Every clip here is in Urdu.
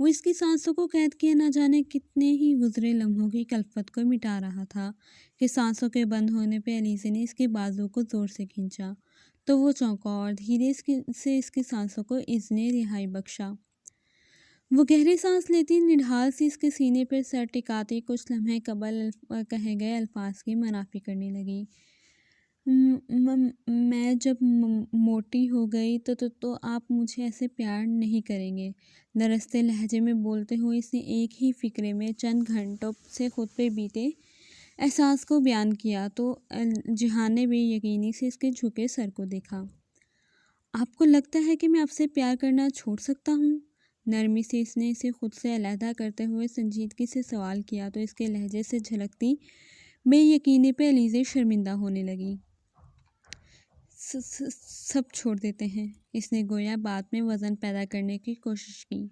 وہ اس کی سانسوں کو قید کیے نہ جانے کتنے ہی گزرے لمحوں کی کلفت کو مٹا رہا تھا کہ سانسوں کے بند ہونے پہ علیزے نے اس کے بازو کو زور سے کھینچا تو وہ چونکا اور دھیرے سے اس کی سانسوں کو اذن رہائی بخشا۔ وہ گہری سانس لیتی، نڈھال سی اس کے سینے پر سر ٹکاتی کچھ لمحے قبل کہے گئے الفاظ کی منافی کرنے لگی۔ میں جب موٹی ہو گئی تو آپ مجھے ایسے پیار نہیں کریں گے۔ لرزتے لہجے میں بولتے ہوئے اس نے ایک ہی فکرے میں چند گھنٹوں سے خود پہ بیتے احساس کو بیان کیا تو جہان نے بے یقینی سے اس کے جھکے سر کو دیکھا۔ آپ کو لگتا ہے کہ میں آپ سے پیار کرنا چھوڑ سکتا ہوں؟ نرمی سے اس نے اسے خود سے علیحدہ کرتے ہوئے سنجیدگی سے سوال کیا تو اس کے لہجے سے جھلکتی بے یقینی پہ علیزے شرمندہ ہونے لگی۔ سب چھوڑ دیتے ہیں، اس نے گویا بات میں وزن پیدا کرنے کی کوشش کی۔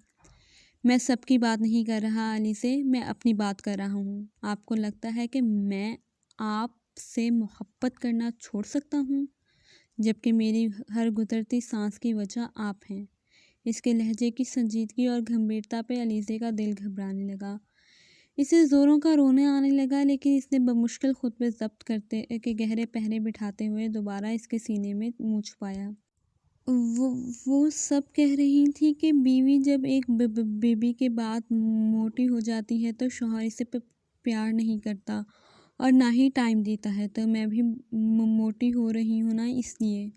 میں سب کی بات نہیں کر رہا علیزے، میں اپنی بات کر رہا ہوں۔ آپ کو لگتا ہے کہ میں آپ سے محبت کرنا چھوڑ سکتا ہوں جبکہ میری ہر گزرتی سانس کی وجہ آپ ہیں؟ اس کے لہجے کی سنجیدگی اور گمبھیرتا پہ علیزے کا دل گھبرانے لگا۔ اسے زوروں کا رونا آنے لگا لیکن اس نے بمشکل خود پہ ضبط کرتے کہ گہرے پہرے بٹھاتے ہوئے دوبارہ اس کے سینے میں منہ چھپایا۔ وہ سب کہہ رہی تھی کہ بیوی جب ایک بیبی کے بعد موٹی ہو جاتی ہے تو شوہر اسے پیار نہیں کرتا اور نہ ہی ٹائم دیتا ہے، تو میں بھی موٹی ہو رہی ہوں نا، اس لیے۔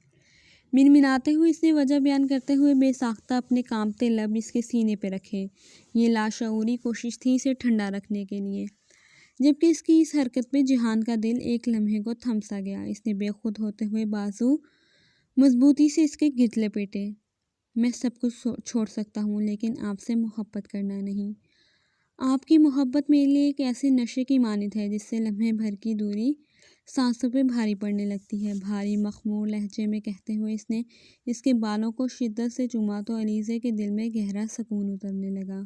منمناتے ہوئے اس نے وجہ بیان کرتے ہوئے بے ساختہ اپنے کانپتے لب اس کے سینے پہ رکھے۔ یہ لاشعوری کوشش تھی اسے ٹھنڈا رکھنے کے لیے، جبکہ اس کی اس حرکت پہ جہان کا دل ایک لمحے کو تھم سا گیا۔ اس نے بے خود ہوتے ہوئے بازو مضبوطی سے اس کے گرد لپیٹے۔ میں سب کچھ چھوڑ سکتا ہوں لیکن آپ سے محبت کرنا نہیں۔ آپ کی محبت میرے لیے ایک ایسے نشے کی مانند ہے جس سے لمحے بھر کی دوری سانسوں پہ بھاری پڑنے لگتی ہے۔ بھاری مخمور لہجے میں کہتے ہوئے اس نے اس کے بالوں کو شدت سے چوما تو علیزے کے دل میں گہرا سکون اترنے لگا۔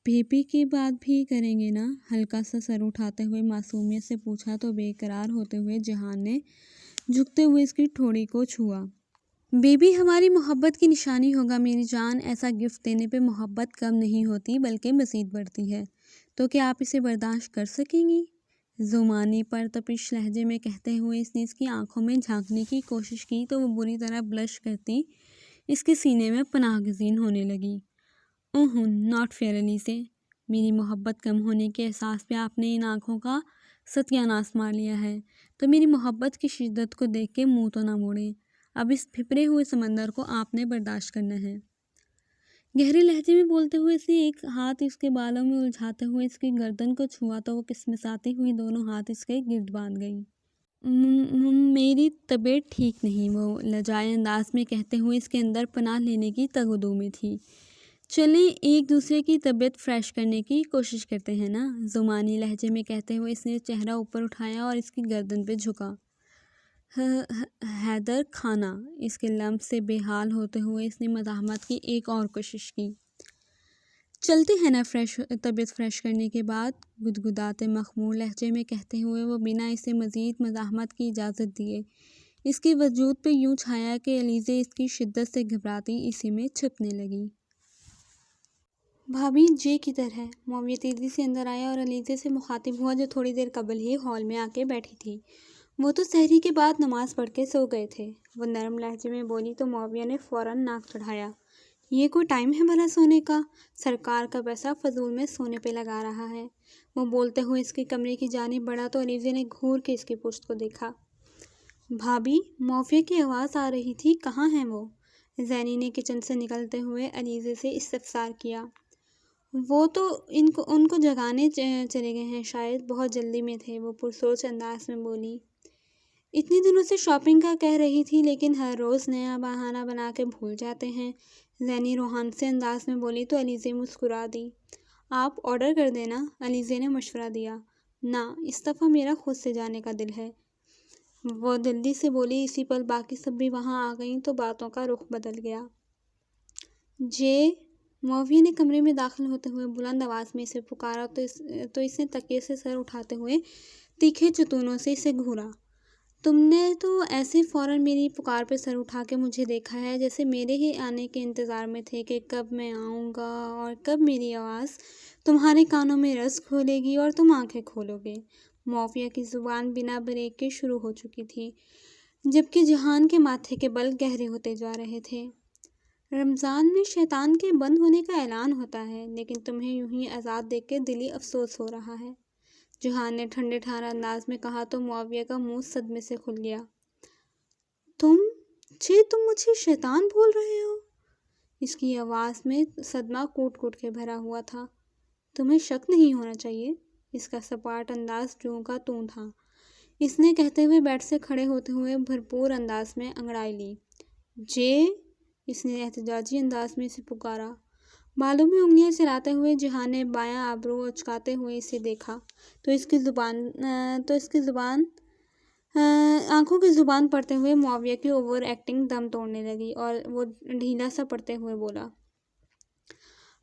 بیبی کی بات بھی کریں گے نا؟ ہلکا سا سر اٹھاتے ہوئے معصومیت سے پوچھا تو بے قرار ہوتے ہوئے جہان نے جھکتے ہوئے اس کی ٹھوڑی کو چھوا۔ بیبی ہماری محبت کی نشانی ہوگا میری جان۔ ایسا گفٹ دینے پہ محبت کم نہیں ہوتی بلکہ مزید بڑھتی ہے، تو کیا آپ اسے برداشت کر سکیں گی؟ زمانی پرتپش لہجے میں کہتے ہوئے اس نے اس کی آنکھوں میں جھانکنے کی کوشش کی تو وہ بری طرح بلش کرتی اس کے سینے میں پناہ گزین ہونے لگی۔ ناٹ فیئر علیزے، میری محبت کم ہونے کے احساس پہ آپ نے ان آنکھوں کا ستیہ ناش مار لیا ہے، تو میری محبت کی شدت کو دیکھ کے منہ تو نہ موڑیں۔ اب اس پھپھرے ہوئے سمندر کو آپ نے برداشت کرنا ہے۔ گہرے لہجے میں بولتے ہوئے اس نے ایک ہاتھ اس کے بالوں میں الجھاتے ہوئے اس کی گردن کو چھوا تو وہ کسمساتی ہوئی دونوں ہاتھ اس کے گرد باندھ گئی۔ میری طبیعت ٹھیک نہیں، وہ لجائی انداز میں کہتے ہوئے اس کے اندر پناہ لینے کی تگ و دو میں تھی۔ چلیں ایک دوسرے کی طبیعت فریش کرنے کی کوشش کرتے ہیں نا، زمانی لہجے میں کہتے ہوئے اس نے چہرہ اوپر اٹھایا اور اس کی گردن پہ جھکا۔ حیدر خانہ، اس کے لمس سے بے حال ہوتے ہوئے اس نے مزاحمت کی ایک اور کوشش کی۔ چلتے ہیں نا طبیعت فریش کرنے کے بعد، گدگداتے مخمور لہجے میں کہتے ہوئے وہ بنا اسے مزید مزاحمت کی اجازت دیے اس کے وجود پہ یوں چھایا کہ علیزے اس کی شدت سے گھبراتی اسی میں چھپنے لگی۔ بھابھی جے کدھر ہے؟ معاویہ تیزی سے اندر آیا اور علیزے سے مخاطب ہوا جو تھوڑی دیر قبل ہی ہال میں آ کے بیٹھی تھی۔ وہ تو سحری کے بعد نماز پڑھ کے سو گئے تھے، وہ نرم لہجے میں بولی تو معاویہ نے فوراً ناک چڑھایا۔ یہ کوئی ٹائم ہے بھلا سونے کا؟ سرکار کا پیسہ فضول میں سونے پہ لگا رہا ہے۔ وہ بولتے ہوئے اس کے کمرے کی جانب بڑھا تو علیزے نے گھور کے اس کی پشت کو دیکھا۔ بھابھی، معاویہ کی آواز آ رہی تھی، کہاں ہیں وہ؟ زینی نے کچن سے نکلتے ہوئے علیزے سے استفسار کیا۔ وہ تو ان کو جگانے چلے گئے ہیں، شاید بہت جلدی میں تھے، وہ پرسوچ انداز میں بولی۔ اتنے دنوں سے شاپنگ کا کہہ رہی تھی لیکن ہر روز نیا بہانہ بنا کے بھول جاتے ہیں، زینی روحان سے انداز میں بولی تو علیزے مسکرا دی۔ آپ آرڈر کر دینا، علیزے نے مشورہ دیا۔ نہ، اس دفعہ میرا خود سے جانے کا دل ہے، وہ جلدی سے بولی۔ اسی پل باقی سب بھی وہاں آ گئیں تو باتوں کا رخ بدل گیا۔ جے، معاویہ نے کمرے میں داخل ہوتے ہوئے بلند آواز میں اسے پکارا تو اس نے تکیے سے سر اٹھاتے ہوئے تیکھے چتونوں سے اسے گھورا۔ تم نے تو ایسے فوراً میری پکار پہ سر اٹھا کے مجھے دیکھا ہے جیسے میرے ہی آنے کے انتظار میں تھے کہ کب میں آؤں گا اور کب میری آواز تمہارے کانوں میں رس کھولے گی اور تم آنکھیں کھولو گے۔ معاویہ کی زبان بنا بریک کے شروع ہو چکی تھی، جبکہ جہان کے ماتھے کے بل گہرے ہوتے جا رہے تھے۔ رمضان میں شیطان کے بند ہونے کا اعلان ہوتا ہے، لیکن تمہیں یوں ہی آزاد دیکھ کے دلی افسوس ہو رہا ہے، جہان نے ٹھنڈے ٹھار انداز میں کہا تو معاویہ کا منہ صدمے سے کھل گیا۔ تم مجھے شیطان بول رہے ہو؟ اس کی آواز میں صدمہ کوٹ کوٹ کے بھرا ہوا تھا۔ تمہیں شک نہیں ہونا چاہیے، اس کا سپاٹ انداز جوں کا توں تھا۔ اس نے کہتے ہوئے بیٹھ سے کھڑے ہوتے ہوئے بھرپور انداز میں انگڑائی لی۔ اس نے احتجاجی انداز میں اسے پکارا۔ بالوں میں انگلیاں چلاتے ہوئے جہان نے بایاں ابرو اچکاتے ہوئے اسے دیکھا تو اس کی زبان آنکھوں کی زبان پڑھتے ہوئے معاویہ کی اوور ایکٹنگ دم توڑنے لگی اور وہ ڈھیلا سا پڑھتے ہوئے بولا،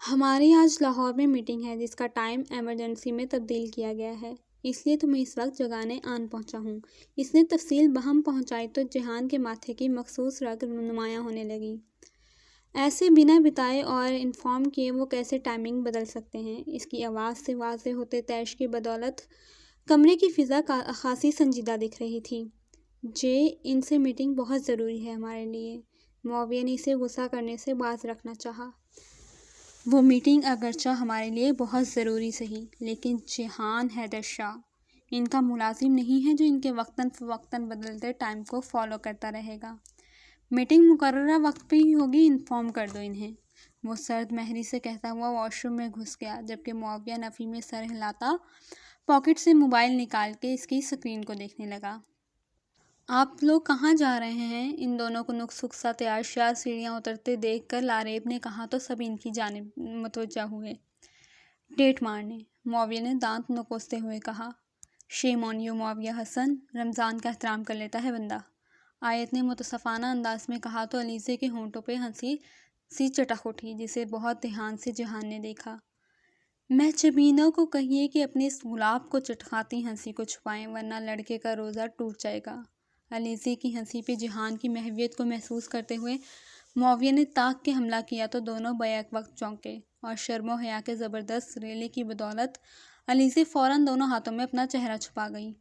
ہماری آج لاہور میں میٹنگ ہے جس کا ٹائم ایمرجنسی میں تبدیل کیا گیا ہے، اس لیے تمہیں اس وقت جگانے آن پہنچا ہوں۔ اس نے تفصیل بہم پہنچائی تو جہان کے ماتھے کی مخصوص رگ نمایاں ہونے لگی۔ ایسے بنا بتائے اور انفارم کیے وہ کیسے ٹائمنگ بدل سکتے ہیں؟ اس کی آواز سے واضح ہوتے تیش کی بدولت کمرے کی فضا خاصی سنجیدہ دکھ رہی تھی۔ ان سے میٹنگ بہت ضروری ہے ہمارے لیے۔ معاویہ نے اسے غصہ کرنے سے باز رکھنا چاہا۔ وہ میٹنگ اگرچہ ہمارے لیے بہت ضروری سہی، لیکن جہان حیدر شاہ ان کا ملازم نہیں ہے جو ان کے وقتاً فوقتاً بدلتے ٹائم کو فالو کرتا رہے گا۔ میٹنگ مقررہ وقت پہ ہی ہوگی، انفارم کر دو انہیں۔ وہ سرد مہری سے کہتا ہوا واش روم میں گھس گیا، جبکہ معاویہ نفی میں سر ہلاتا پاکٹ سے موبائل نکال کے اس کی سکرین کو دیکھنے لگا۔ آپ لوگ کہاں جا رہے ہیں؟ ان دونوں کو نک سک سا تیار شیار سیڑھیاں اترتے دیکھ کر لاریب نے کہا تو سب ان کی جانب متوجہ ہوئے۔ ڈیٹ مارنے، معاویہ نے دانت نکوستے ہوئے کہا۔ شیم آن یو معاویہ حسن، رمضان کا احترام کر لیتا ہے بندہ، آیت نے متصفانہ انداز میں کہا تو علیزے کے ہونٹوں پہ ہنسی سی چٹک اٹھی جسے بہت دھیان سے جہان نے دیکھا۔ محجبینوں کو کہیے کہ اپنے اس گلاب کو چٹکاتی ہنسی کو چھپائیں ورنہ لڑکے کا روزہ ٹوٹ جائے گا۔ علیزے کی ہنسی پہ جہان کی محویت کو محسوس کرتے ہوئے معاویہ نے طاق کے حملہ کیا تو دونوں بیک وقت چونکے اور شرم و حیا کے زبردست ریلے کی بدولت علیزے فوراً دونوں ہاتھوں میں اپنا چہرہ چھپا گئی۔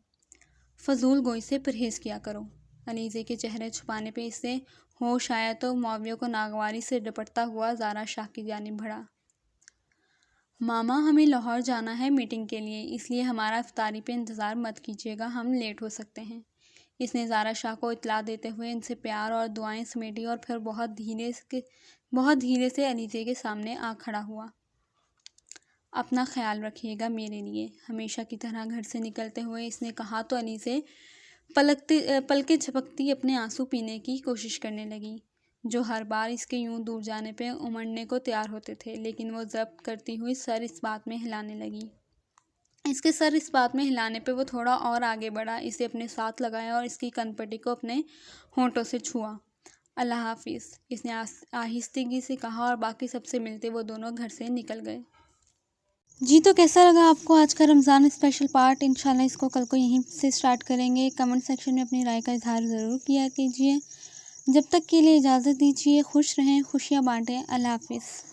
فضول گوئی سے پرہیز کیا کرو۔ علیزے کے چہرے چھپانے پہ اس سے ہوش آیا تو معاویہ کو ناگواری سے ڈپٹتا ہوا زارا شاہ کی جانب بڑھا۔ ماما، ہمیں لاہور جانا ہے میٹنگ کے لیے، اس لیے ہمارا افطاری پہ انتظار مت کیجیے گا، ہم لیٹ ہو سکتے ہیں۔ اس نے زارا شاہ کو اطلاع دیتے ہوئے ان سے پیار اور دعائیں سمیٹی اور پھر بہت دھیرے سے علیزے کے سامنے آ کھڑا ہوا۔ اپنا خیال رکھیے گا میرے لیے، ہمیشہ کی طرح گھر سے نکلتے ہوئے اس نے کہا تو علیزے پلکیں جھپکتی اپنے آنسو پینے کی کوشش کرنے لگی، جو ہر بار اس کے یوں دور جانے پہ امڑنے کو تیار ہوتے تھے، لیکن وہ ضبط کرتی ہوئی سر اس بات میں ہلانے لگی۔ اس کے سر اس بات میں ہلانے پہ وہ تھوڑا اور آگے بڑھا، اسے اپنے ساتھ لگایا اور اس کی کن پٹی کو اپنے ہونٹوں سے چھوا۔ اللہ حافظ، اس نے آہستگی سے کہا اور باقی سب سے ملتے وہ دونوں گھر سے نکل گئے۔ جی تو کیسا لگا آپ کو آج کا رمضان اسپیشل پارٹ؟ انشاءاللہ اس کو کل کو یہیں سے سٹارٹ کریں گے۔ کمنٹ سیکشن میں اپنی رائے کا اظہار ضرور کیا کیجیے۔ جب تک کے لیے اجازت دیجیے، خوش رہیں، خوشیاں بانٹیں۔ اللہ حافظ۔